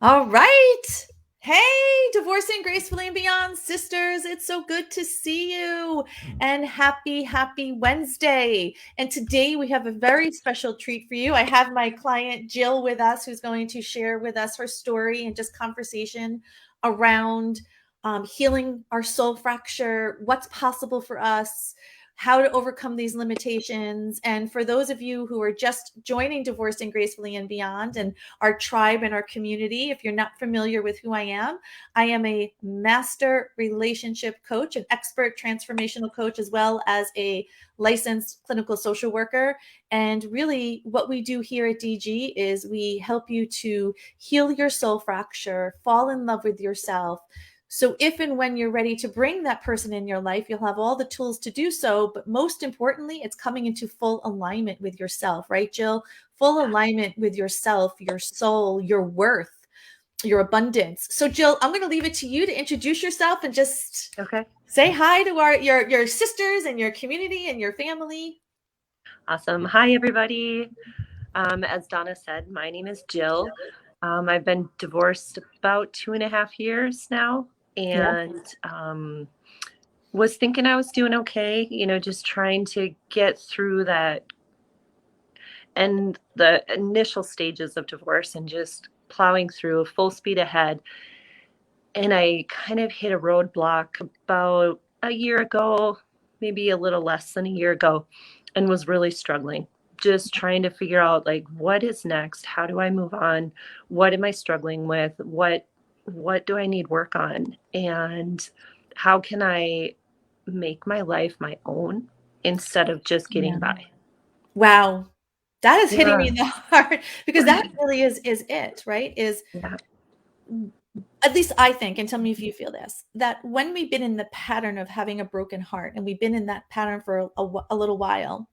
All right. Hey, Divorcing Gracefully and Beyond sisters. It's so good to see you. And happy Wednesday. And today we have a very special treat for you. I have my client Jill with us, who's going to share with us her story and just conversation around healing our soul fracture, what's possible for us, how to overcome these limitations. And for those of you who are just joining Divorcing Gracefully and Beyond and our tribe and our community, if you're not familiar with who I am a master relationship coach, an expert transformational coach, as well as a licensed clinical social worker. And really, what we do here at DG is we help you to heal your soul fracture, fall in love with yourself. So, if and when you're ready to bring that person in your life, you'll have all the tools to do so. But most importantly, it's coming into full alignment with yourself, right, Jill? Full alignment with yourself, your soul, your worth, your abundance. So, Jill, I'm going to leave it to you to introduce yourself and just say hi to your sisters and your community and your family. Awesome. Hi, everybody. As Donna said, my name is Jill. I've been divorced about 2.5 years now, and was thinking I was doing okay, just trying to get through that and the initial stages of divorce and just plowing through full speed ahead. And I kind of hit a roadblock about a year ago, maybe a little less than a year ago, and was really struggling. Just trying to figure out, like, what is next? How do I move on? What am I struggling with? What do I need work on? And how can I make my life my own instead of just getting by? Wow. That is hitting me Yeah. in the heart because that really is it, right? Is Yeah. at least I think, and tell me if you feel this, that when we've been in the pattern of having a broken heart and we've been in that pattern for a little while,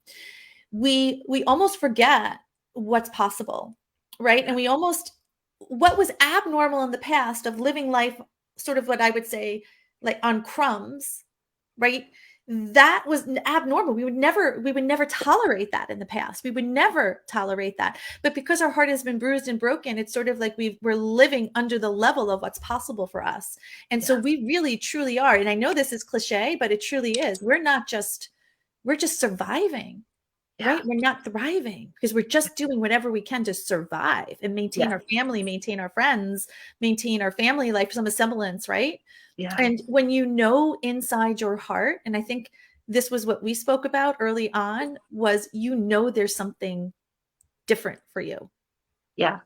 we almost forget what's possible, right? And we almost, what was abnormal in the past of living life sort of what I would say like on crumbs, right? That was abnormal. We would never tolerate that in the past. We would never tolerate that. But because our heart has been bruised and broken, it's sort of like we're living under the level of what's possible for us. And so we really truly are. And I know this is cliche, but it truly is. We're just surviving, Yeah. right? We're not thriving because we're just doing whatever we can to survive and maintain Yeah. our family, maintain our friends, maintain our family life, some semblance, right? Yeah. And when you know inside your heart, and I think this was what we spoke about early on, was there's something different for you. Yeah.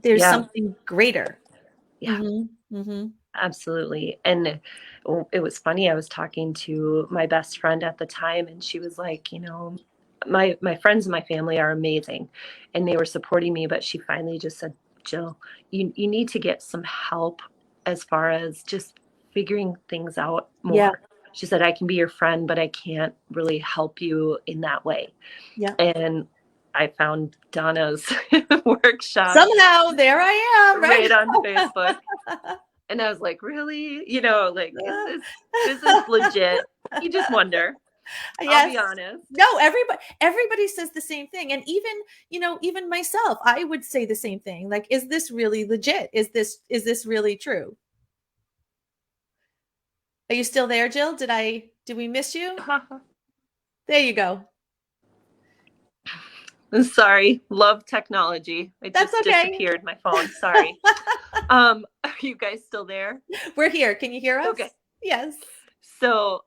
There's Yeah. something greater. Yeah. Mm-hmm. Absolutely. And it was funny. I was talking to my best friend at the time, and she was like, my friends and my family are amazing, and they were supporting me. But she finally just said, Jill, you need to get some help as far as just figuring things out Yeah. more. She said, I can be your friend, but I can't really help you in that way. Yeah. And I found Donna's workshop Somehow there I am, right on right? Facebook. And I was like, really? Like, is this legit? You just wonder. I'll Yes. be honest. No, everybody says the same thing. And even myself, I would say the same thing. Like, is this really legit? Is this really true? Are you still there, Jill? Did we miss you? There you go. Sorry, love technology. It That's just okay. disappeared, my phone. Sorry. Are you guys still there? We're here. Can you hear us? Okay. Yes. So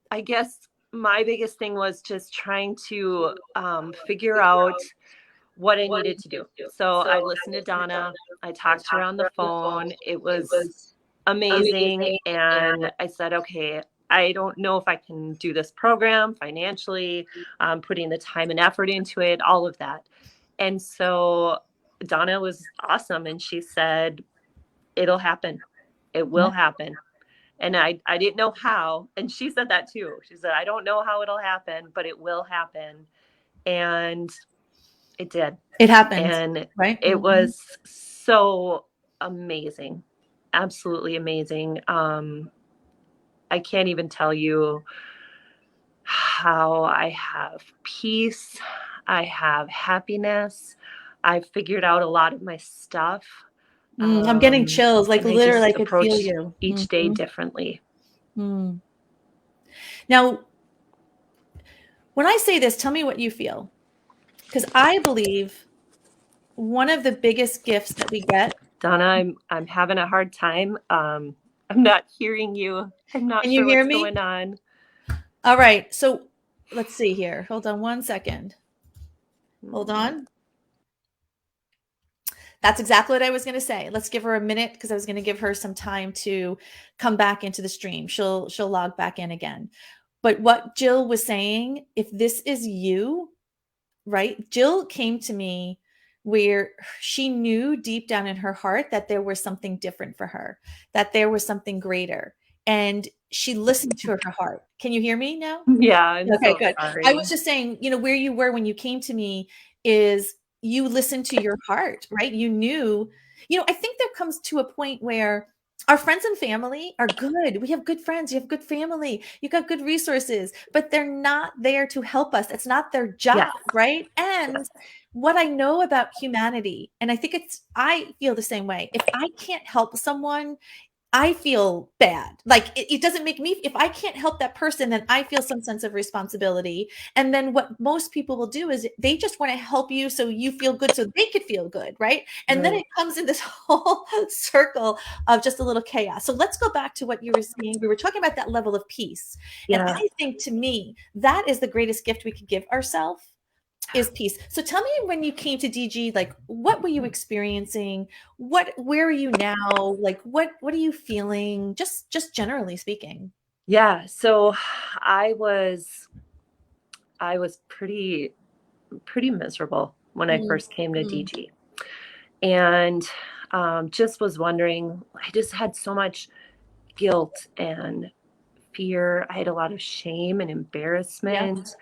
I guess my biggest thing was just trying to figure out what I needed to do. So I listened to Donna. I talked to her on the phone. It was amazing. And I said, okay, I don't know if I can do this program financially, putting the time and effort into it, all of that. And so Donna was awesome. And she said, it'll happen. It will happen. And I didn't know how. And she said that too. She said, I don't know how it'll happen, but it will happen. And it did. It happened, And right? it was so amazing. Absolutely amazing. I can't even tell you how I have peace. I have happiness. I figured out a lot of my stuff. I'm getting chills, like And I literally I just could feel approach you. each day differently. Now, when I say this, tell me what you feel. Because I believe one of the biggest gifts that we get. Donna, I'm having a hard time. I'm not hearing you. I'm not Can you sure hear what's me? going on. All right. So let's see here. Hold on one second. Hold on. That's exactly what I was going to say. Let's give her a minute because I was going to give her some time to come back into the stream. She'll log back in again. But what Jill was saying, if this is you, right? Jill came to me where she knew deep down in her heart that there was something different for her, that there was something greater. And she listened to her heart. Can you hear me now? Yeah, I'm Okay, so good. sorry. I was just saying, where you were when you came to me is you listened to your heart, right? You knew, I think there comes to a point where our friends and family are good. We have good friends. You have good family. You got good resources, but they're not there to help us. It's not their job, Yes. right? And what I know about humanity, and I feel the same way. If I can't help someone, I feel bad. Like it doesn't make me, if I can't help that person, then I feel some sense of responsibility. And then what most people will do is they just want to help you so you feel good so they could feel good, right? And then it comes in this whole circle of just a little chaos. So let's go back to what you were saying. We were talking about that level of peace. And Yeah. I think to me, that is the greatest gift we could give ourselves. Is peace. So tell me, when you came to DG, like what were you experiencing? Where are you now? Like what are you feeling? Just generally speaking. Yeah. So I was pretty miserable when I first came to Mm. DG, and just was wondering. I just had so much guilt and fear. I had a lot of shame and Yep. embarrassment.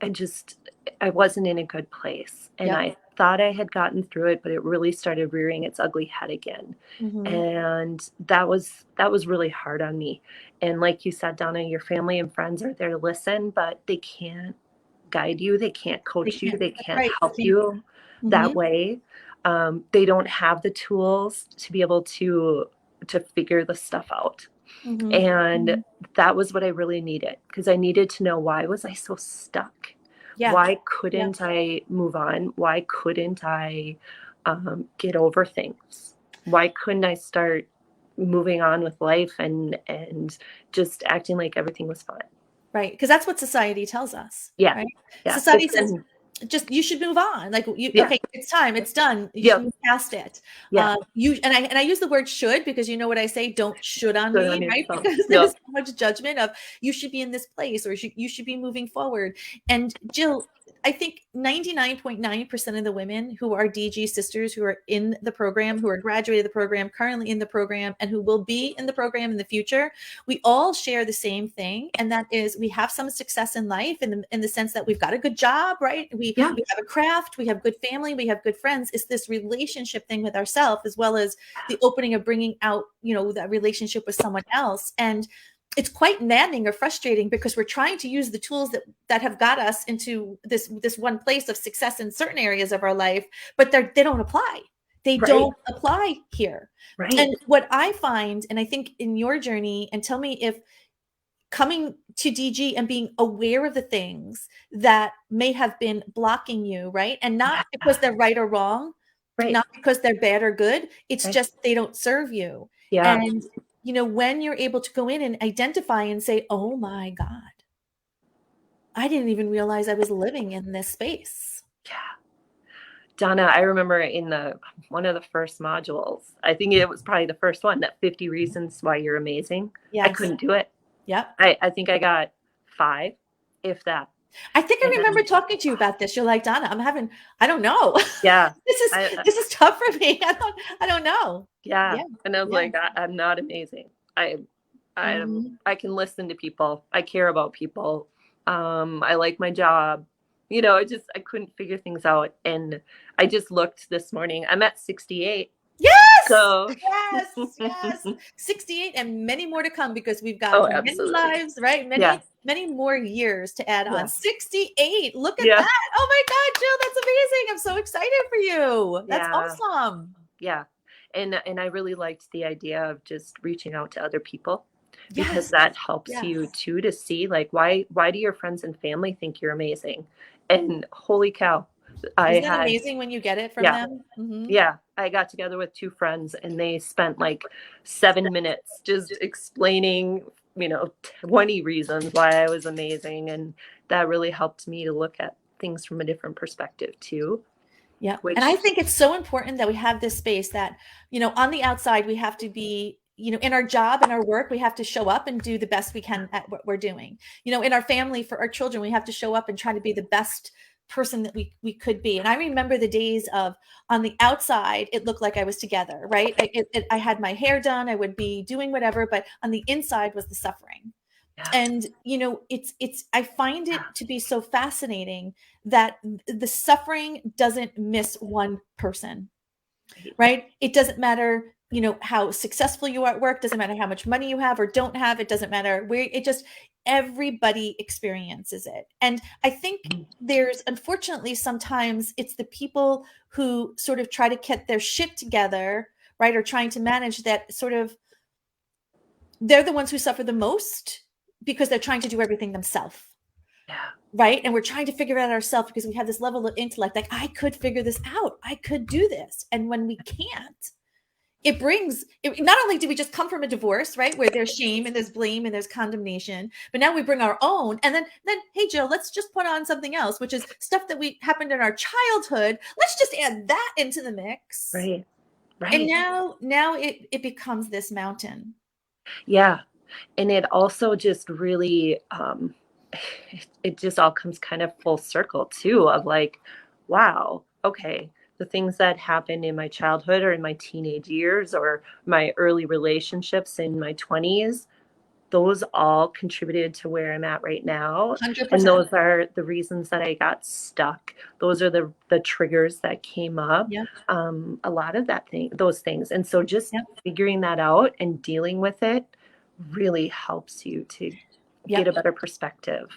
And just, I wasn't in a good place. And Yep. I thought I had gotten through it, but it really started rearing its ugly head again. Mm-hmm. And that was really hard on me. And like you said, Donna, your family and friends are there to listen, but they can't guide you. They can't They coach you. can't. They That's can't right. help Can't. you Mm-hmm. that way. They don't have the tools to be able to figure the stuff out. Mm-hmm. And Mm-hmm. that was what I really needed, because I needed to know, why was I so stuck? Yeah. Why Yeah. couldn't I move on? Why couldn't I get over things? Why couldn't I start moving on with life and just acting like everything was fine? Right. Because that's what society tells us. Yeah. Right. Yeah. Society It's says, been, just you should move on. Like yeah. okay, it's time, it's done. You should Yep. move past it. Yeah. I use the word should because you know what I say. Don't should on Good me, on right? yourself. Because there's Yep. so much judgment of you should be in this place or you should be moving forward. And Jill, I think 99.9% of the women who are DG sisters, who are in the program, who are graduated the program, currently in the program, and who will be in the program in the future, we all share the same thing, and that is we have some success in life in the sense that we've got a good job, right? We Yeah. have a craft, we have good family, we have good friends. It's this relationship thing with ourselves, as well as the opening of bringing out, that relationship with someone else. And it's quite maddening or frustrating because we're trying to use the tools that have got us into this one place of success in certain areas of our life, but they don't apply. They Right. don't apply here. Right. And what I find, and I think in your journey, and tell me if coming to DG and being aware of the things that may have been blocking you, right? And not because they're right or wrong, Right. not because they're bad or good. It's Right. just they don't serve you. Yeah. And, when you're able to go in and identify and say, oh my God, I didn't even realize I was living in this space. Yeah. Donna, I remember in one of the first modules, I think it was probably the first one, that 50 reasons why you're amazing. Yes. I couldn't do it. Yep. I think I got 5, if that. I think I remember talking to you about this. You're like, Donna, I don't know. Yeah. This is tough for me. I don't know. Yeah. Yeah. And I was like, I'm not amazing. I can listen to people. I care about people. I like my job. I couldn't figure things out. And I just looked this morning. I'm at 68. Yes. So yes. 68 and many more to come, because we've got many lives, right? Many more years to add on. 68. Look at that. Oh my God, Jill, that's amazing. I'm so excited for you. That's awesome. Yeah. And I really liked the idea of just reaching out to other people, because Yes. that helps you Yes. too to see, like, why do your friends and family think you're amazing? And holy cow, I Isn't that had amazing when you get it from yeah, them? Mhm. yeah, I got together with two friends and they spent like 7 minutes just explaining, 20 reasons why I was amazing. And that really helped me to look at things from a different perspective too, Yeah. And which I think it's so important that we have this space that, on the outside, we have to be, in our job and our work, we have to show up and do the best we can at what we're doing. In our family, for our children, we have to show up and try to be the best person that we could be. And I remember the days of, on the outside, it looked like I was together, right? I had my hair done, I would be doing whatever, but on the inside was the suffering. yeah, And it's I find it to be so fascinating that the suffering doesn't miss one person, right, right? It doesn't matter, how successful you are at work, doesn't matter how much money you have or don't have, it doesn't matter where, it just, everybody experiences it. And I think mhm, there's, unfortunately, sometimes it's the people who sort of try to get their shit together, right, or trying to manage that, sort of, they're the ones who suffer the most because they're trying to do everything themselves, yeah, right? And we're trying to figure it out ourselves because we have this level of intellect, like, I could figure this out, I could do this. And when we can't, not only do we just come from a divorce, right, where there's shame and there's blame and there's condemnation, but now we bring our own. And then hey, Jill, let's just put on something else, which is stuff that we happened in our childhood. Let's just add that into the mix. right, And right, now it becomes this mountain. yeah. And it also just really it just all comes kind of full circle too, of like, wow, okay, the things that happened in my childhood or in my teenage years or my early relationships in my 20s, those all contributed to where I'm at right now. And 100%. those are the reasons that I got stuck. Those are the triggers that came up. Yep. A lot of those things. And so just Yep. figuring that out and dealing with it really helps you to get a Yep. better perspective.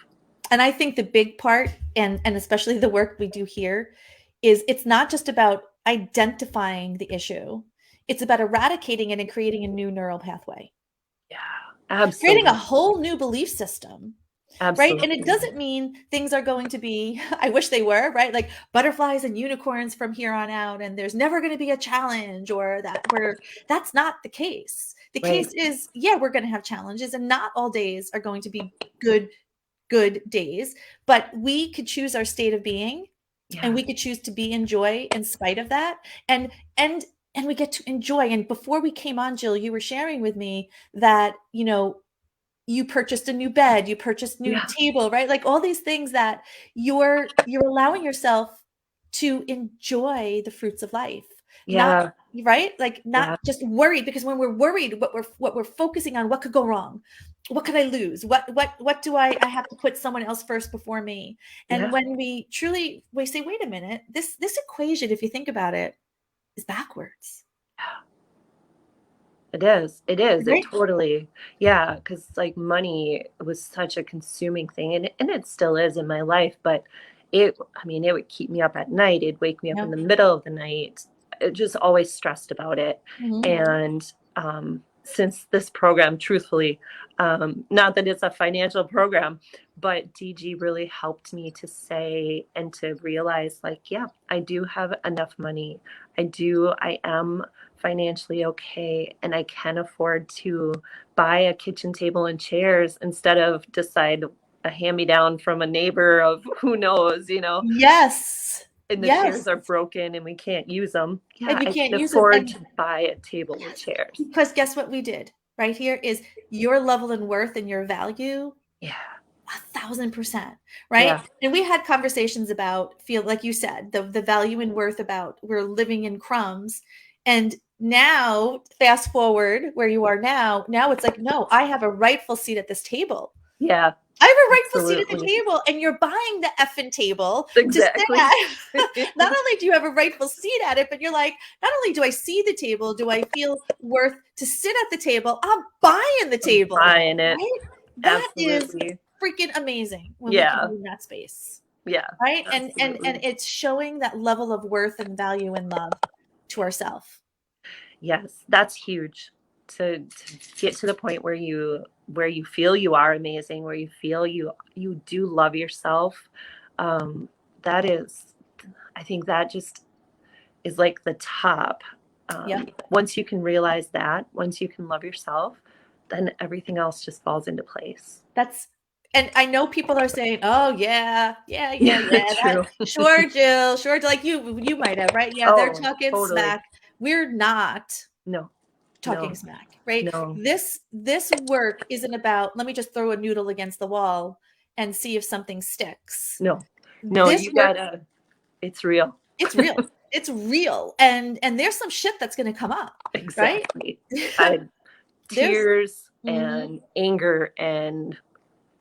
And I think the big part, and especially the work we do here, is it's not just about identifying the issue. It's about eradicating it and creating a new neural pathway, Yeah, creating a absolutely. whole new belief system, right? And it Absolutely. doesn't mean things are going to be, I wish they were, right? Like butterflies and unicorns from here on out, and there's never going to be a challenge, or that's not the case. The Right. case is, yeah, we're going to have challenges, and not all days are going to be good days, but we could choose our state of being, and Yeah. we could choose to be in joy in spite of that. And and and we get to enjoy. And before we came on, Jill, you were sharing with me that, you purchased a new bed, you purchased new Yeah. table, right? Like all these things that you're allowing yourself to enjoy the fruits of life. Not Yeah. right? Like not Yeah. just worried, because when we're worried, what we're focusing on, what could go wrong? What could I lose? What do I have to put someone else first before me? And Yeah. when we say, wait a minute, this equation, if you think about it, is backwards. It is. It is. It Right? totally, yeah, because like money was such a consuming thing, and it still is in my life. But I mean, it would keep me up at night. It'd wake me up Yeah. in the middle of the night. It just always stressed about it. Mhm. And since this program, truthfully, not that it's a financial program, but DG really helped me to say and to realize, like, yeah, I do have enough money. I am financially okay, and I can afford to buy a kitchen table and chairs instead of decide a hand-me-down from a neighbor of who knows, Yes. and the Yes. chairs are broken and we can't use them. And Yeah, you I can't can use them. afford And to buy a table with yes, chairs. because guess what we did right here is your level and worth and your value, Yeah, 1,000%, right? yeah, And we had conversations about, feel like you said, the value and worth, about we're living in crumbs. And now, fast forward where you are now it's like, no, I have a rightful seat at this table. yeah, I have a rightful seat at the absolutely. table, and you're buying the effing table to sit Exactly. at. Not only do you have a rightful seat at it, but you're like, not only do I see the table, do I feel worth to sit at the table, I'm buying the I'm table, buying it. right? That is Absolutely. freaking amazing when we can Yeah, be in that space, yeah, right? And absolutely. it's showing that level of worth and value and love to ourselves. Yes, that's huge to get to the point where you feel you are amazing, where you feel you do love yourself. That is, I think that just is like the top. Yep. Once you can realize that, once you can love yourself, then everything else just falls into place. And I know people are saying, "Oh yeah, Yeah, that true. sure, Jill, sure." Like you might have, right? Yeah, they're Oh, talking totally. smack. We're not No, talking no, smack, right? no, This work isn't about, let me just throw a noodle against the wall and see if something sticks. no, no. This You work, gotta. It's real. it's real. It's real. And there's some shit that's going to come up, right? Exactly. I, There's tears mhm. and anger and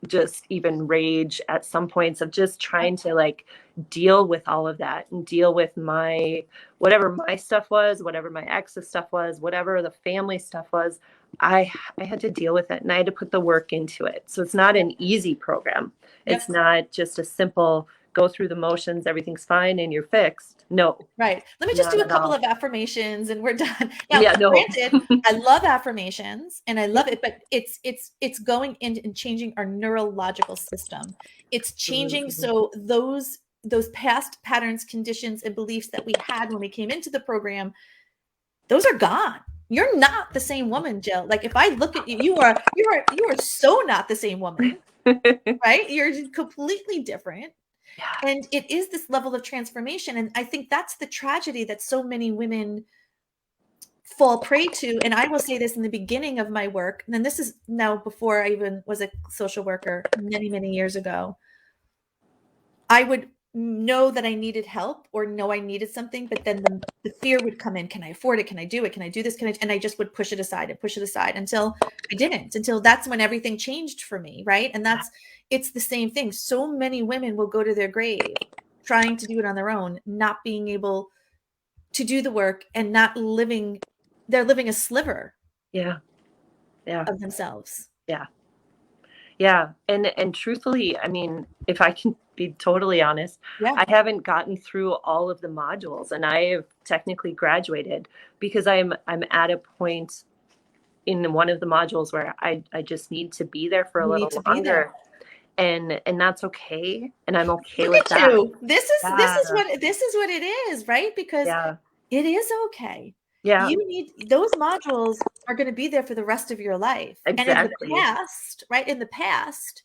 just even rage at some points of just trying to like deal with all of that and deal with my whatever my stuff was, whatever my ex's stuff was, whatever the family stuff was. I had to deal with it and I had to put the work into it. So it's not Yep. an easy program. Yep. It's not just a simple go through the motions, everything's fine and you're fixed. No, Right. Let me just not do a at couple all. of affirmations and we're done. Now, Yeah, no. granted, I love affirmations and I Yeah, love it, but it's going in and changing our neurological system. It's changing absolutely. so those past patterns, conditions, and beliefs that we had when we came into the program, those are gone. You're not the same woman, Jill. Like if I look at you, you are so not the same woman, right? You're completely different. Yeah. And it is this level of transformation. And I think that's the tragedy that so many women fall prey to. And I will say this in the beginning of my work, and then this is now before I even was a social worker many, many years ago. I would know that I needed help or know I needed something, but then the fear would come in. Can I afford it? Can I do it? Can I do this? And I just would push it aside and push it aside until I didn't, until that's when everything changed for me. Right. And it's the same thing. So many women will go to their grave trying to do it on their own, not being able to do the work and not living, they're living a sliver Yeah. Yeah. of themselves. Yeah. Yeah. And truthfully, I mean, if I can be totally honest, Yeah. I haven't gotten through all of the modules and I have technically graduated because I'm at a point in one of the modules where I just need to be there for a You need little to be there. longer and that's okay. And I'm okay Look with at that. you. Yeah. This is what it is, right? Because Yeah. it is okay. Yeah. You need those modules are going to be there for the rest of your life. And in the Exactly. past, right? In the past,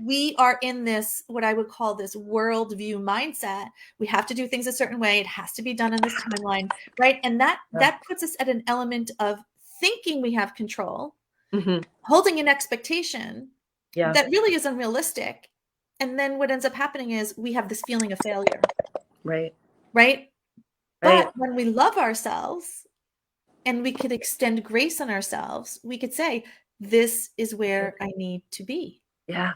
we are in this, what I would call this worldview mindset. We have to do things a certain way. It has to be done in this timeline, right? And Yeah. that puts us at an element of thinking we have control, Hmm. holding an expectation Yeah. that really is unrealistic. And then what ends up happening is we have this feeling of failure, Right. right? Right. But when we love ourselves and we could extend grace on ourselves, we could say, this is where I need to be. Yeah.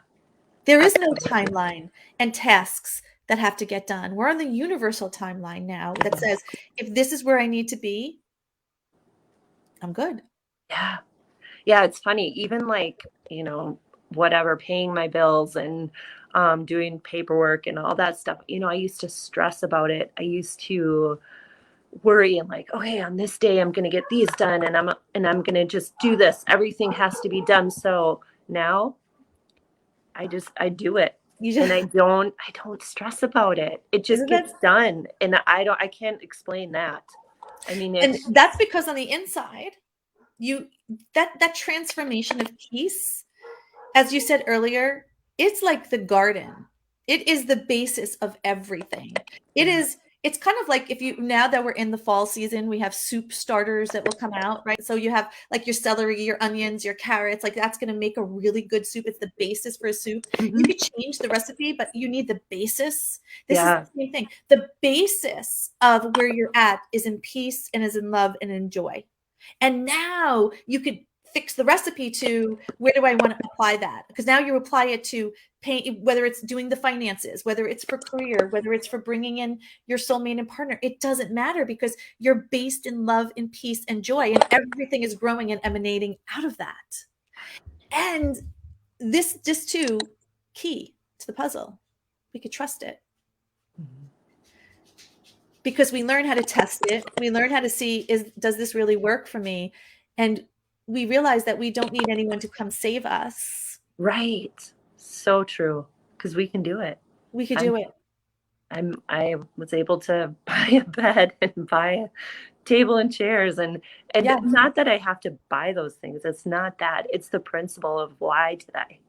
There is no Absolutely. timeline and tasks that have to get done. We're on the universal timeline now that says, if this is where I need to be, I'm good. Yeah. Yeah, it's funny. Even like, whatever, paying my bills and doing paperwork and all that stuff. I used to stress about it. I used to worry and like, okay, on this day I'm gonna get these done and I'm gonna just do this. Everything has to be done. So now I do it. You And just, I don't stress about it. It just isn't that? gets done. And I can't explain that. I mean, And it's that's because on the inside, you that transformation of peace, as you said earlier, it's like the garden. It is the basis of everything. yeah, It's kind of like, if you, now that we're in the fall season, we have soup starters that will come out, right? So you have like your celery, your onions, your carrots, like that's going to make a really good soup. It's the basis for a soup. You mhm, could change the recipe, but you need the basis. This is the yeah, same thing. The basis of where you're at is in peace and is in love and in joy. And now you could fix the recipe to, where do I want to apply that? Because now you apply it to pay, whether it's doing the finances, whether it's for career, whether it's for bringing in your soulmate and partner. It doesn't matter because you're based in love and peace and joy, and everything is growing and emanating out of that. And this just too key to the puzzle. We could trust it. mhm, because we learn how to test it. We learn how to see, does this really work for me? And we realize that we don't need anyone to come save us. Right. So true. Because we can do it. We could I'm do it. I was able to buy a bed and buy a table and chairs, and Yeah, not that I have to buy those things. It's not that. It's the principle of why did I?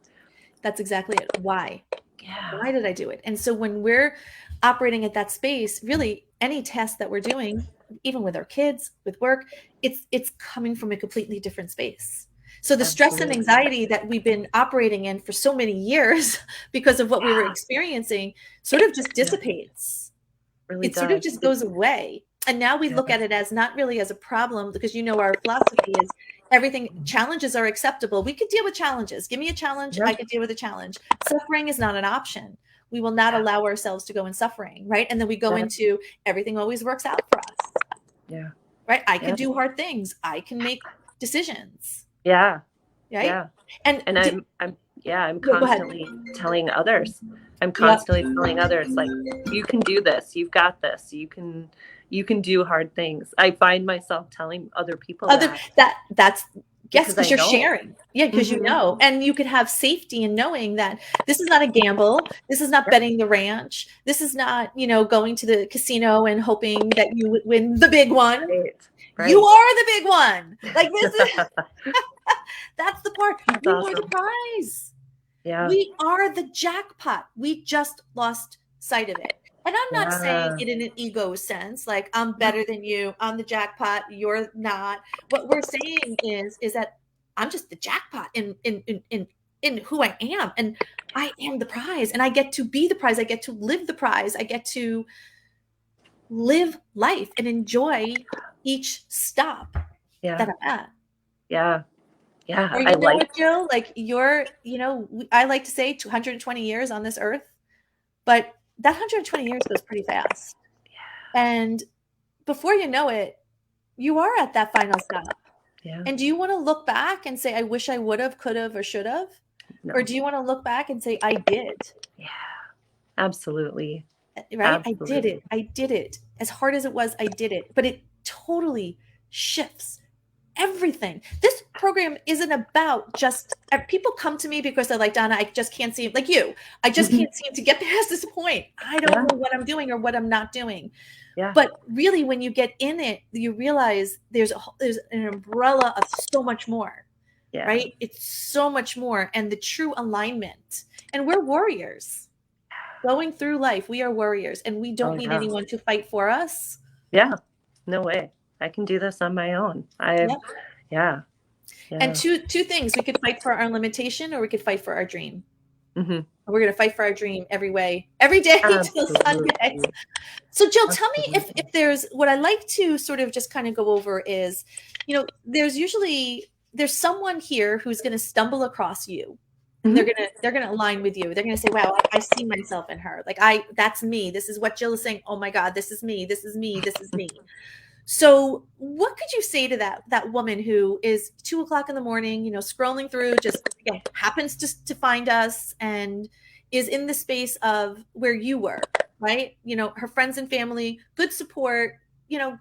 that's exactly it. Why? Yeah. Why did I do it? And so when we're operating at that space, really any test that we're doing, even with our kids, with work, it's coming from a completely different space. So the stress and Absolutely. anxiety that we've been operating in for so many years because of what we were Yeah. experiencing sort of just Yeah. dissipates. Really It sort of does. just goes away. And now we look Yeah. at it as not really as a problem, because our philosophy is everything, challenges are acceptable. We could deal with challenges. Give me a challenge, Yeah. I could deal with a challenge. Suffering is not an option. We will not Yeah. allow ourselves to go in suffering, right? And then we go Yeah. into everything always works out for us, Yeah. right? I Yeah. can do hard things. I can make decisions, Yeah. right? Yeah. And And I'm go ahead. constantly telling others. I'm Yep. constantly telling others, like, you can do this. You've got this. You can do hard things. I find myself telling other people That's yes, because I because you're know. sharing. Yeah, because Mhm. and you could have safety in knowing that this is not a gamble. This is not Yeah. betting the ranch. This is not, going to the casino and hoping that you would win the big one. Right. You Right. are the big one. Like, this is that's the part. That's We are the awesome. prize. Yeah. We are the jackpot. We just lost sight of it. And I'm not saying Yeah. it in an ego sense, like I'm better than you, I'm the jackpot, you're not. What we're saying is that I'm just the jackpot in who I am, and I am the prize, and I get to be the prize. I get to live the prize. I get to live life and enjoy each stop Yeah. that I'm at. Yeah. Yeah. Or I you know like. what, Jill? Like I like to say 220 years on this earth, but that 120 years goes pretty fast. And before you know it, you are at that final stop. Yeah. And do you want to look back and say, I wish I would have, could have, or should have? Or No. do you want to look back and say, I did, Yeah. Absolutely. right? I did Absolutely. it. I did it. As hard as it was, I did it. But it totally shifts everything. This program isn't about just people come to me because they're like, Donna, I just can't seem, like you, I just Mhm. can't seem to get past this point. I don't Yeah. know what I'm doing or what I'm not doing. Yeah. But really, when you get in it, you realize there's an umbrella of so much more, Yeah. right? It's so much more, and the true alignment. And we're warriors going through life. We are warriors, and we don't Oh need yeah. anyone to fight for us. Yeah. No way. I can do this on my own. Yep. Yeah. And Yeah. two things: we could fight for our limitation, or we could fight for our dream. Mhm. We're going to fight for our dream every way, every day till Sunday. Absolutely. So, Jill, tell me if Absolutely. there's what I like to sort of just kind of go over is, there's someone here who's going to stumble across you, and Mhm. they're gonna align with you. They're gonna say, "Wow, I see myself in her. Like, that's me. This is what Jill is saying. Oh my God, this is me. This is me. This is me." So, what could you say to that woman who is 2 o'clock in the morning, scrolling through, just again happens to find us, and is in the space of where you were, right? Her friends and family, good support,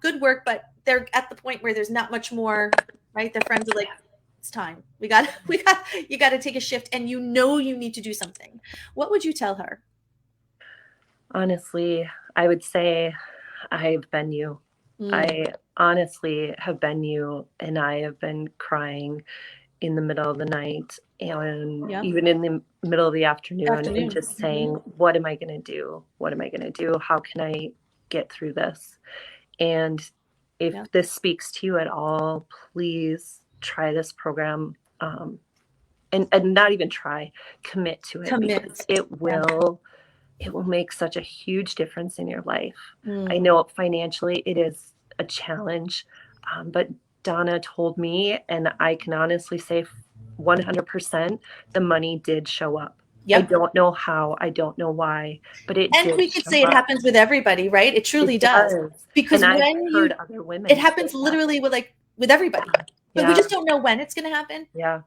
good work, but they're at the point where there's not much more, right? Their friends are like, it's time. You got to take a shift, and you need to do something. What would you tell her? Honestly, I would say I've been you. Mm, I honestly have been you, and I have been crying in the middle of the night and yep. even in the middle of the afternoon, and Afternoon. just Mhm. saying, what am I going to do? What am I going to do? How can I get through this? And if Yep. this speaks to you at all, please try this program. And not even try, commit to it, because Commit. Yeah. it will make such a huge difference in your life. I Mm. know financially it is a challenge, but Donna told me, and I can honestly say 100% the money did show up. I Yep. don't know how, I don't know why, but it And did we could show say it up. happens with everybody, right? It It truly does. does. Because And I've when heard other it women say happens that. literally with everybody, but we Yeah, just don't know when it's going to happen. yeah.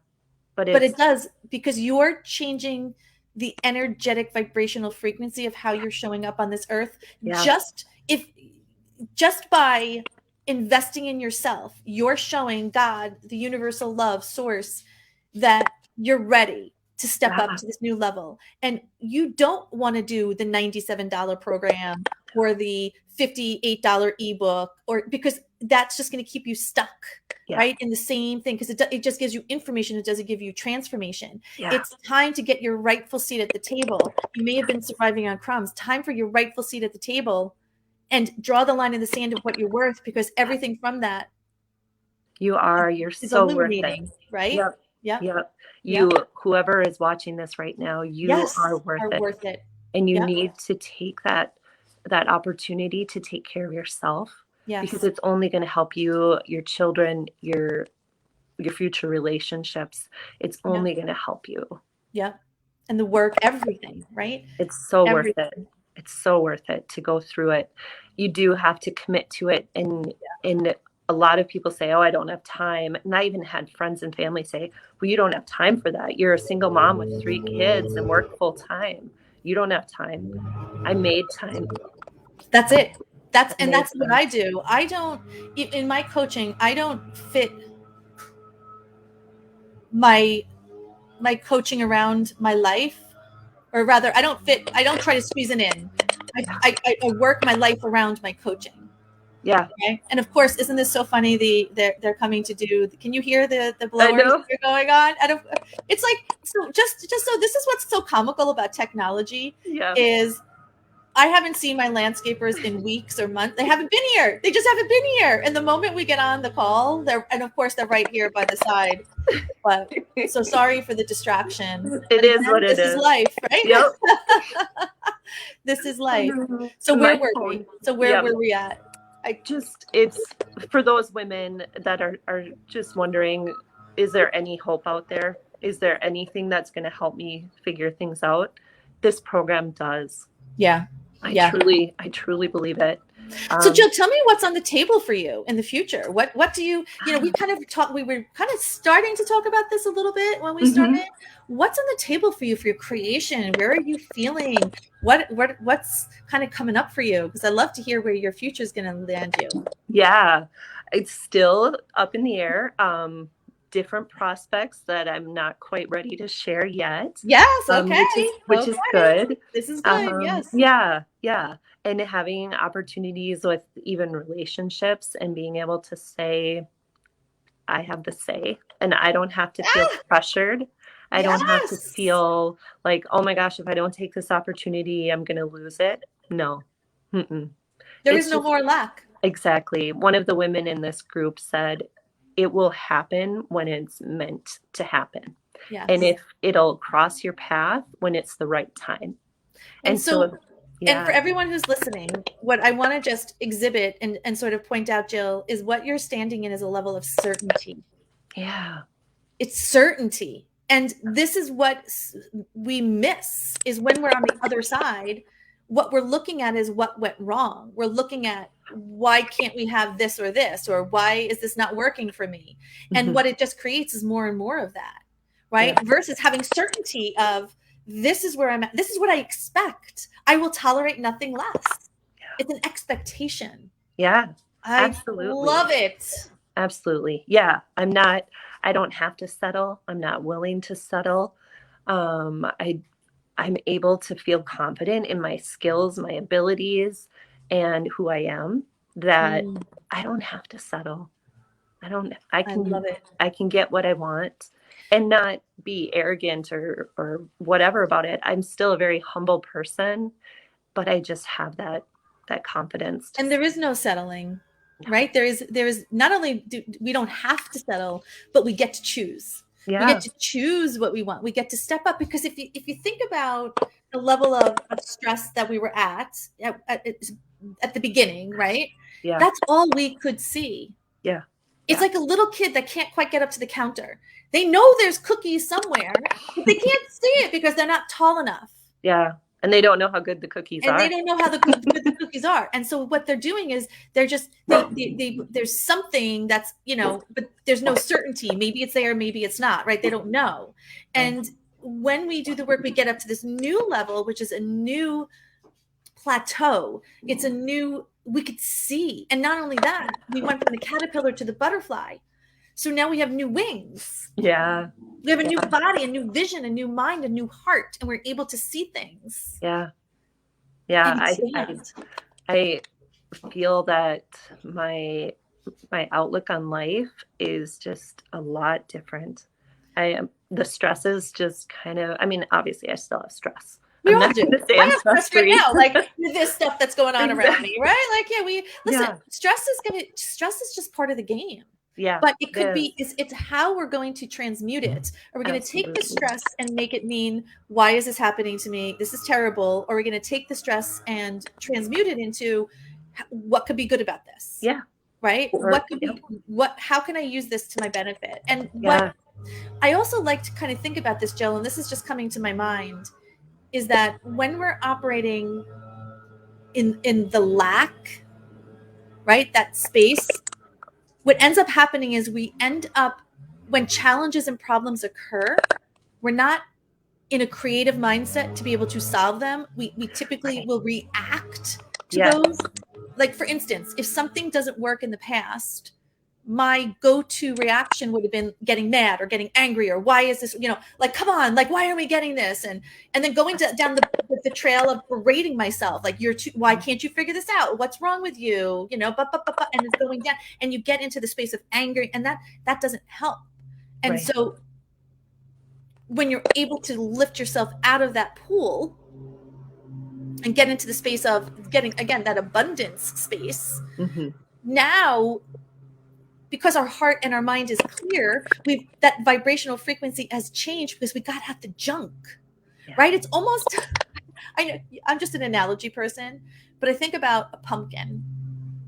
But But it's, it does, because you're changing the energetic vibrational frequency of how you're showing up on this earth. yeah, Just if just by investing in yourself, you're showing God, the universal love source, that you're ready to step up to this new level. And you don't want to do the $97 program or the $58 ebook, or because that's just going to keep you stuck, right, in the same thing, because it just gives you information. It doesn't give you transformation. It's time to get your rightful seat at the table. You may have been surviving on crumbs. Time for your rightful seat at the table, and draw the line in the sand of what you're worth, because everything from that you're so worth it, right? Whoever is watching this right now, you are worth it. And you need to take that opportunity to take care of yourself, because it's only going to help you, your children, your future relationships. It's only going to help you. And the work, everything, right? It's so worth it. It's so worth it to go through it. You do have to commit to it. And a lot of people say, oh, I don't have time. And I even had friends and family say, well, you don't have time for that. You're a single mom with 3 kids and work full time. You don't have time. I made time. That's it. That's what I do. I don't, in my coaching, I don't fit my coaching around my life, or rather, I don't try to squeeze it in. I work my life around my coaching. Okay? And of course, isn't this so funny? They're coming to do. Can you hear the blowers that are going on? It's like, so just so, this is what's so comical about technology is I haven't seen my landscapers in weeks or months. They haven't been here. They just haven't been here. And the moment we get on the call, and of course they're right here by the side. But so sorry for the distraction. It is what it is. This is life, right? Yep. This is life. So where were we? So where were we at? It's for those women that are just wondering, is there any hope out there? Is there anything that's going to help me figure things out? This program does. I truly believe it. So Jill, tell me what's on the table for you in the future. What do you we kind of we were kind of starting to talk about this a little bit when we started. What's on the table for you for your creation? Where are you feeling? What's kind of coming up for you? Because I love to hear where your future is going to land you. Yeah, it's still up in the air. Different prospects that I'm not quite ready to share yet. Yes, okay. Which is good. This is good, yes. Yeah. And having opportunities with even relationships and being able to say, I have the say, and I don't have to feel pressured. I don't have to feel like, oh my gosh, if I don't take this opportunity, I'm going to lose it. No. There is no more lack. Exactly. One of the women in this group said, it will happen when it's meant to happen. Yes. And if it'll cross your path when it's the right time. And so and for everyone who's listening, what I want to just exhibit and sort of point out, Jill, is what you're standing in is a level of certainty. Yeah. It's certainty. And this is what we miss, is when we're on the other side, what we're looking at is what went wrong. We're looking at, why can't we have this or this, or why is this not working for me? And what it just creates is more and more of that, right? Versus having certainty of, this is where I'm at. This is what I expect. I will tolerate nothing less. It's an expectation. Yeah, absolutely. I love it. Absolutely. Yeah. I don't have to settle. I'm not willing to settle. I'm able to feel confident in my skills, my abilities, and who I am, that I don't have to settle. I love it. I can get what I want and not be arrogant or whatever about it. I'm still a very humble person, but I just have that confidence. And there is no settling, right? There is not only we don't have to settle, but we get to choose. We get to choose what we want. We get to step up, because if you think about the level of stress that we were at the beginning, right? Yeah. That's all we could see. Yeah. It's like a little kid that can't quite get up to the counter. They know there's cookies somewhere, but they can't see it because they're not tall enough. Yeah. And they don't know how good the cookies are. And they don't know how good the cookies are. And so what they're doing is they're just, there's something that's, but there's no certainty. Maybe it's there, maybe it's not, right? They don't know. And when we do the work, we get up to this new level, which is a new plateau. It's a new we could see. And not only that, we went from the caterpillar to the butterfly. So now we have new wings. Yeah. We have a new body, a new vision, a new mind, a new heart, and we're able to see things. Yeah. Yeah. And I feel that my outlook on life is just a lot different. The stress is just kind of, I mean, obviously I still have stress. We I'm all not do. gonna say I I'm have stress stress-free. right now, like with this stuff that's going on around me, right? Like, listen, Yeah. stress is just part of the game. Yeah. But it could be, it's how we're going to transmute it. Are we going to take the stress and make it mean, why is this happening to me? This is terrible. Or are we going to take the stress and transmute it into what could be good about this? Yeah. Right? What could be, how can I use this to my benefit? And what I also like to kind of think about this, Jill, and this is just coming to my mind, is that when we're operating in the lack, right, that space, what ends up happening is we end up, when challenges and problems occur, we're not in a creative mindset to be able to solve them. We typically will react to those. Like, for instance, if something doesn't work in the past, my go-to reaction would have been getting mad or getting angry, or why is this, like, come on, like, why are we getting this? And then going down the trail of berating myself, like, why can't you figure this out? What's wrong with you? And it's going down, and you get into the space of anger, and that doesn't help. And so when you're able to lift yourself out of that pool and get into the space of getting, again, that abundance space, now, because our heart and our mind is clear, that vibrational frequency has changed because we got out the junk, right? It's almost, I know I'm just an analogy person, but I think about a pumpkin,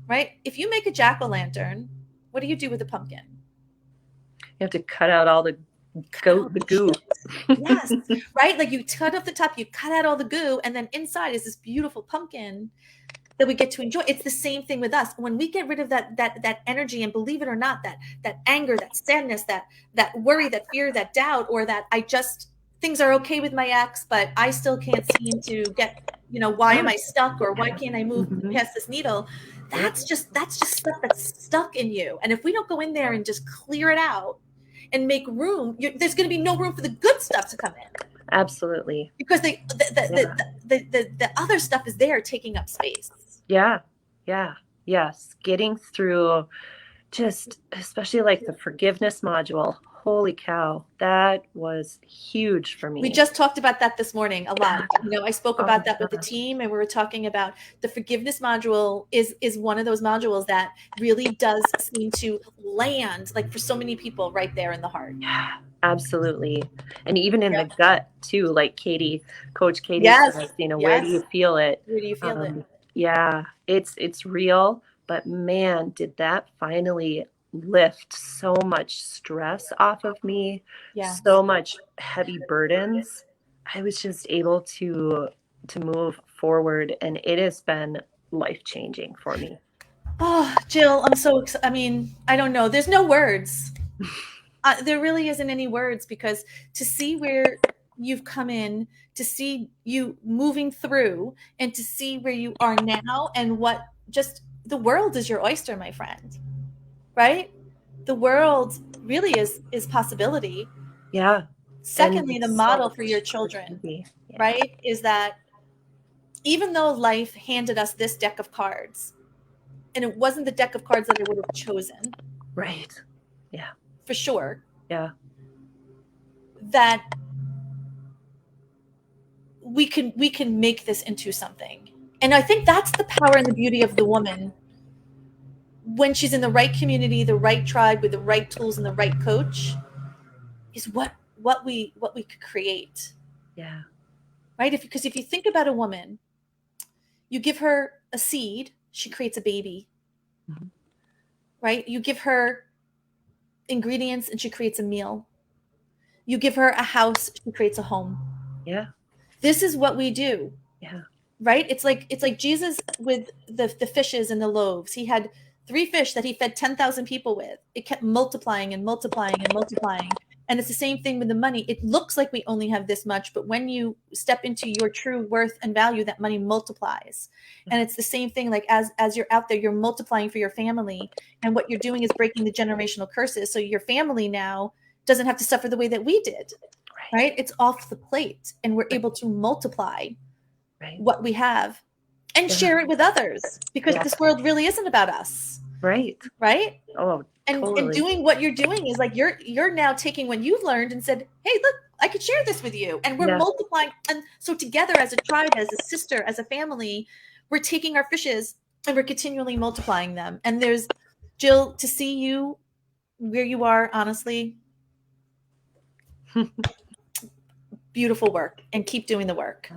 right? If you make a jack-o'-lantern, what do you do with a pumpkin? You have to cut out all the goo. Yes, right? Like, you cut off the top, you cut out all the goo, and then inside is this beautiful pumpkin that we get to enjoy. It's the same thing with us. When we get rid of that energy, and believe it or not, that anger, that sadness, that worry, that fear, that doubt, or that things are okay with my ex, but I still can't seem to get, why am I stuck, or why can't I move past this needle? That's just stuff that's stuck in you. And if we don't go in there and just clear it out and make room, there's going to be no room for the good stuff to come in. Absolutely. Because the other stuff is there taking up space. Yeah. Yes. Getting through, just especially like the forgiveness module. Holy cow. That was huge for me. We just talked about that this morning a lot. I spoke about that with the team, and we were talking about the forgiveness module is one of those modules that really does seem to land, like, for so many people, right there in the heart. Yeah. Absolutely. And even in the gut too, like Coach Katie says, where do you feel it? Where do you feel it? Yeah, it's real, but man, did that finally lift so much stress off of me, so much heavy burdens. I was just able to move forward, and it has been life-changing for me. Oh, Jill, I'm so excited. I mean, I don't know. There's no words. There really isn't any words, because to see where you've come in, to see you moving through, and to see where you are now, and what just the world is your oyster, my friend, right? The world really is possibility. Yeah. Secondly, the model for your children, right, is that even though life handed us this deck of cards, and it wasn't the deck of cards that I would have chosen. Right. Yeah. For sure. Yeah. That we can make this into something. And I think that's the power and the beauty of the woman, when she's in the right community, the right tribe, with the right tools and the right coach, is what we could create. Yeah. Right? Because if you think about a woman, you give her a seed, she creates a baby. Right? You give her ingredients and she creates a meal. You give her a house, she creates a home. Yeah. This is what we do. Yeah. Right? It's like Jesus with the fishes and the loaves. He had 3 fish that he fed 10,000 people with. It kept multiplying and multiplying and multiplying. And it's the same thing with the money. It looks like we only have this much, but when you step into your true worth and value, that money multiplies. And it's the same thing, like as you're out there, you're multiplying for your family. And what you're doing is breaking the generational curses. So your family now doesn't have to suffer the way that we did, right? It's off the plate, and we're able to multiply what we have and share it with others, because this world really isn't about us. Right. Oh, totally. And doing what you're doing is like you're now taking what you've learned and said, hey, look, I could share this with you. And we're multiplying. And so together as a tribe, as a sister, as a family, we're taking our fishes and we're continually multiplying them. And there's, Jill, to see you where you are, honestly, beautiful work, and keep doing the work.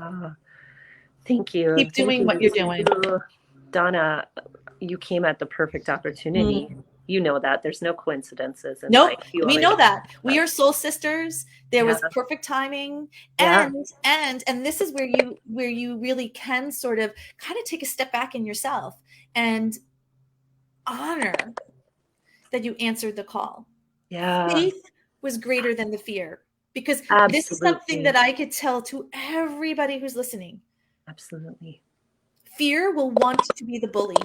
Thank you. Keep doing what you're doing. Donna, you came at the perfect opportunity. You know that there's no coincidences. Nope. We know that. We are soul sisters. There was perfect timing. And this is where you really can sort of kind of take a step back in yourself and honor that you answered the call. Faith was greater than the fear, because this is something that I could tell to everybody who's listening. Absolutely. Fear will want to be the bully.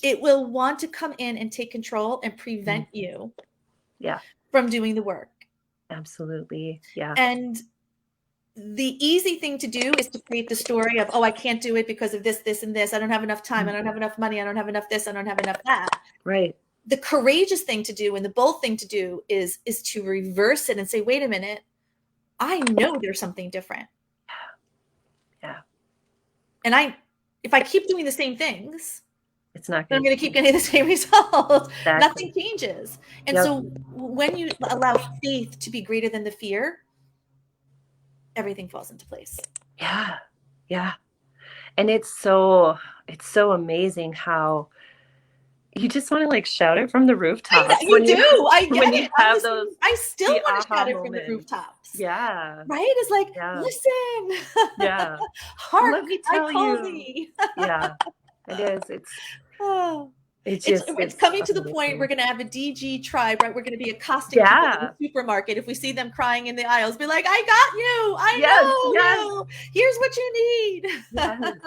It will want to come in and take control and prevent you from doing the work. Absolutely. Yeah. And the easy thing to do is to create the story of, oh, I can't do it because of this, this, and this. I don't have enough time. I don't have enough money. I don't have enough this. I don't have enough that. Right. The courageous thing to do and the bold thing to do is to reverse it and say, wait a minute, I know there's something different. Yeah. And if I keep doing the same things, it's not I'm going to keep getting the same results. Nothing changes. And so when you allow faith to be greater than the fear, everything falls into place. Yeah. Yeah. And it's so amazing how you just want to like shout it from the rooftops. I do. I get it. Those, I still want to shout it from the rooftops. Yeah. Right? It's like, listen. Yeah. Hark, let me tell you. Thee. Yeah. It is. It's coming to the point we're going to have a DG tribe, right? We're going to be accosting people in the supermarket. If we see them crying in the aisles, be like, I got you. I know you. Here's what you need. Yes.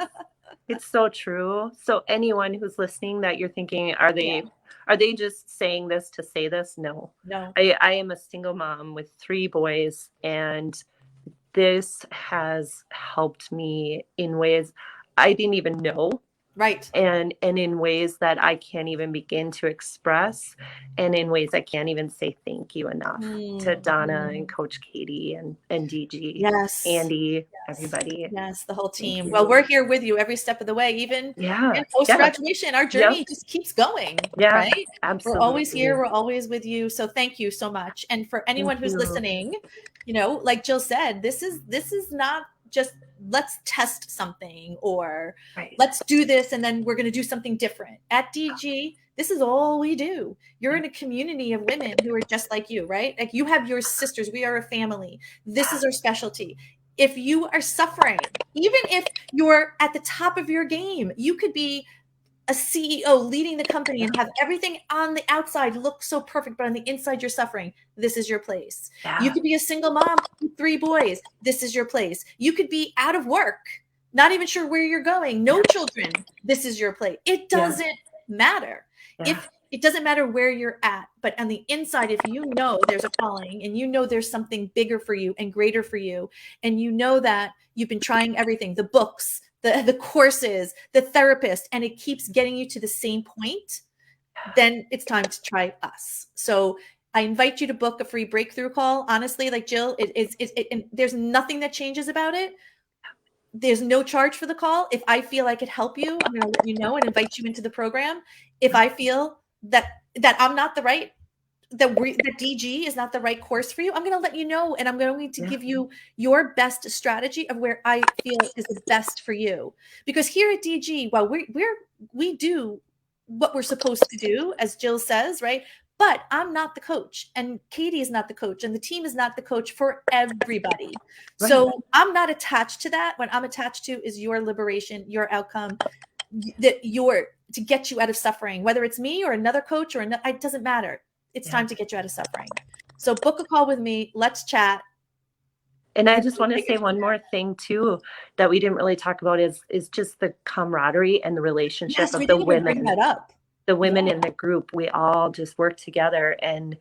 It's so true. So anyone who's listening that you're thinking, are they just saying this to say this? No. I am a single mom with 3 boys, and this has helped me in ways I didn't even know. Right. And in ways that I can't even begin to express, and in ways I can't even say thank you enough to Donna and Coach Katie and DG. Yes. Andy, everybody. Yes, the whole team. Well, we're here with you every step of the way, even in post-graduation. Our journey just keeps going. Right? Absolutely. We're always here. We're always with you. So thank you so much. And for anyone who's listening, like Jill said, this is not just let's test something or let's do this and then we're going to do something different. At DG, this is all we do. You're in a community of women who are just like you, right? Like you have your sisters. We are a family. This is our specialty. If you are suffering, even if you're at the top of your game, you could be a CEO leading the company and have everything on the outside look so perfect, but on the inside you're suffering. This is your place. You could be a single mom with 3 boys. This is your place. You could be out of work, not even sure where you're going, no children. This is your place. It doesn't matter. If it doesn't matter where you're at, but on the inside, if you know there's a calling and you know there's something bigger for you and greater for you, and you know that you've been trying everything, the books, the courses, the therapist, and it keeps getting you to the same point, then it's time to try us. So I invite you to book a free breakthrough call. Honestly, like Jill, and there's nothing that changes about it. There's no charge for the call. If I feel I could help you, I'm going to let you know and invite you into the program. If I feel that I'm not the right, that DG is not the right course for you, I'm going to let you know, and I'm going to give you your best strategy of where I feel is the best for you. Because here at DG, while we do what we're supposed to do, as Jill says, right? But I'm not the coach, and Katie is not the coach, and the team is not the coach for everybody. So I'm not attached to that. What I'm attached to is your liberation, your outcome, to get you out of suffering, whether it's me or another coach or it doesn't matter. It's time to get you out of suffering. So book a call with me. Let's chat. And I just want to say one more thing too that we didn't really talk about is just the camaraderie and the relationship of the women. Bring that up. The women in the group, we all just work together, and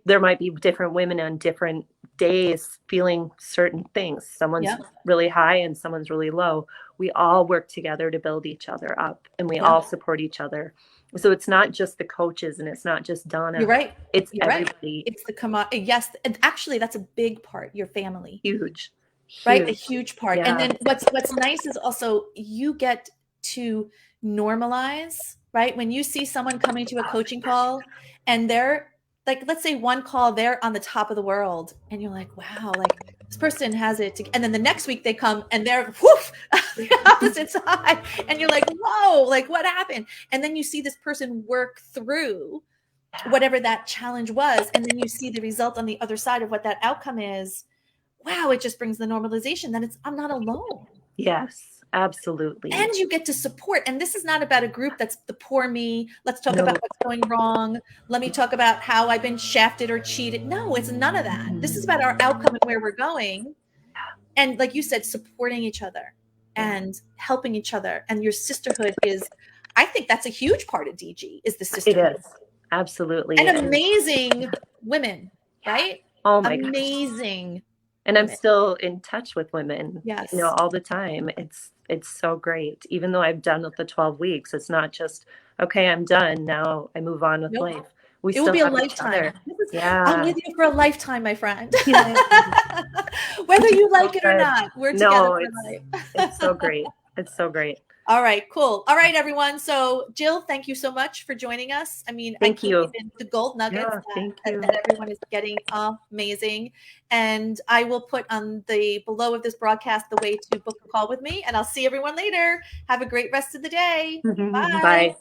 there might be different women on different days feeling certain things. Someone's really high and someone's really low. We all work together to build each other up, and we all support each other. So it's not just the coaches, and it's not just Donna. You're right. It's everybody. It's the yes, and actually that's a big part. Your family, huge, right? A huge part. And then what's nice is also you get to normalize, right? When you see someone coming to a coaching call and they're like, let's say one call, they're on the top of the world, and you're like, wow, like this person has it. And then the next week they come and they're whoof, the opposite side. And you're like, whoa, like what happened? And then you see this person work through whatever that challenge was. And then you see the result on the other side of what that outcome is. Wow, it just brings the normalization that I'm not alone. Yes. Absolutely. And you get to support. And this is not about a group that's the poor me. Let's talk about what's going wrong. Let me talk about how I've been shafted or cheated. No, it's none of that. This is about our outcome and where we're going. And like you said, supporting each other and helping each other. And your sisterhood is, I think that's a huge part of DG, is the sisterhood. It is. Absolutely. And amazing women, right? Oh my gosh. Amazing. And I'm still in touch with women, yes, all the time. It's so great. Even though I've done the 12 weeks, it's not just, okay, I'm done. Now I move on with life. It will be a lifetime. I'm with you for a lifetime, my friend. Whether you like it or not, we're together for life. It's so great. It's so great. All right, cool. All right, everyone. So Jill, thank you so much for joining us. I mean, thank you. The gold nuggets that everyone is getting, amazing. And I will put on the below of this broadcast the way to book a call with me, and I'll see everyone later. Have a great rest of the day. Bye. Bye.